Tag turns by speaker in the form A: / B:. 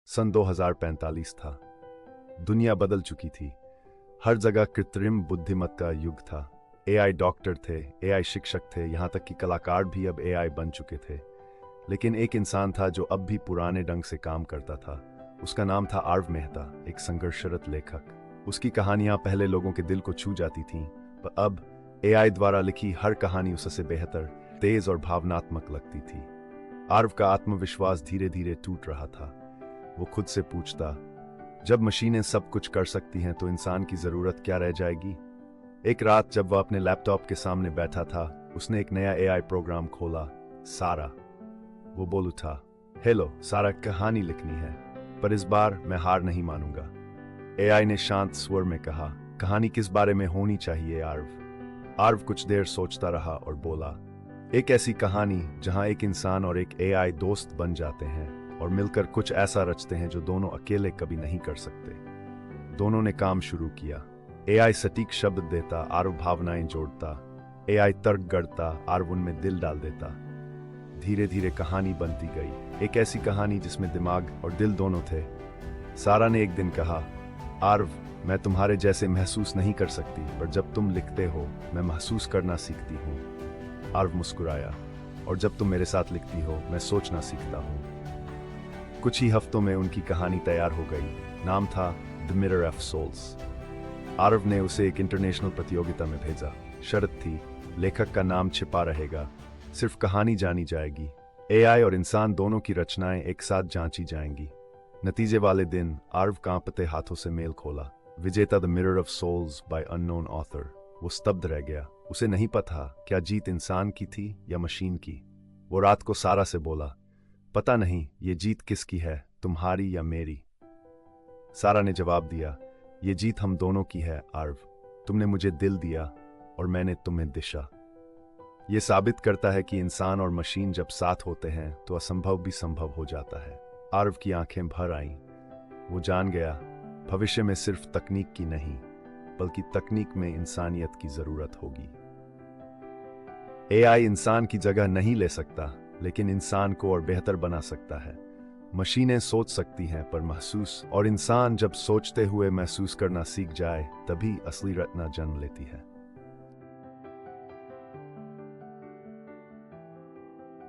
A: सन 2045 था। दुनिया बदल चुकी थी। हर जगह कृत्रिम बुद्धिमत्ता का युग था। एआई डॉक्टर थे, एआई शिक्षक थे, यहाँ तक कि कलाकार भी अब एआई बन चुके थे। लेकिन एक इंसान था जो अब भी पुराने ढंग से काम करता था। उसका नाम था आर्व मेहता, एक संघर्षरत लेखक। उसकी कहानियां पहले लोगों के दिल को छू जाती थीं, पर अब एआई द्वारा लिखी हर कहानी उससे बेहतर, तेज और भावनात्मक लगती थी। आर्व का आत्मविश्वास धीरे धीरे टूट रहा था। वो खुद से पूछता, जब मशीनें सब कुछ कर सकती हैं तो इंसान की जरूरत क्या रह जाएगी? एक रात जब वह अपने लैपटॉप के सामने बैठा था, उसने एक नया एआई प्रोग्राम खोला, सारा। वो बोल उठा, हेलो सारा, कहानी लिखनी है, पर इस बार मैं हार नहीं मानूंगा। एआई ने शांत स्वर में कहा, कहानी किस बारे में होनी चाहिए आर्व? आर्व कुछ देर सोचता रहा और बोला, एक ऐसी कहानी जहां एक इंसान और एक एआई दोस्त बन जाते हैं और मिलकर कुछ ऐसा रचते हैं जो दोनों अकेले कभी नहीं कर सकते। दोनों ने काम शुरू किया। एआई सटीक शब्द देता, आर्व भावनाएं जोड़ता। एआई तर्क गढ़ता, आर्व उनमें दिल डाल देता। धीरे धीरे कहानी बनती गई, एक ऐसी कहानी जिसमें दिमाग और दिल दोनों थे। सारा ने एक दिन कहा, आर्व, मैं तुम्हारे जैसे महसूस नहीं कर सकती, पर जब तुम लिखते हो मैं महसूस करना सीखती हूँ। आर्व मुस्कुराया, और जब तुम मेरे साथ लिखती हो मैं सोचना सीखता हूँ। कुछ ही हफ्तों में उनकी कहानी तैयार हो गई। नाम था द मिरर ऑफ सोल्स। आर्व ने उसे एक इंटरनेशनल प्रतियोगिता में भेजा। शर्त थी, लेखक का नाम छिपा रहेगा, सिर्फ कहानी जानी जाएगी। एआई और इंसान दोनों की रचनाएं एक साथ जांची जाएंगी। नतीजे वाले दिन आर्व कांपते हाथों से मेल खोला, Vijeta the mirror of souls by unknown author. वो स्तब्ध रह गया। उसे नहीं पता क्या जीत इंसान की थी या मशीन की। वो रात को सारा से बोला, पता नहीं ये जीत किसकी है, तुम्हारी या मेरी? सारा ने जवाब दिया, ये जीत हम दोनों की है आर्व। तुमने मुझे दिल दिया और मैंने तुम्हें दिशा। ये साबित करता है कि इंसान और मशीन जब साथ होते हैं तो असंभव भी संभव हो जाता है। आर्व की आंखें भर आईं। वो जान गया, भविष्य में सिर्फ तकनीक की नहीं, बल्कि तकनीक में इंसानियत की जरूरत होगी। एआई इंसान की जगह नहीं ले सकता, लेकिन इंसान को और बेहतर बना सकता है। मशीनें सोच सकती हैं पर महसूस, और इंसान जब सोचते हुए महसूस करना सीख जाए तभी असली रचना जन्म लेती है।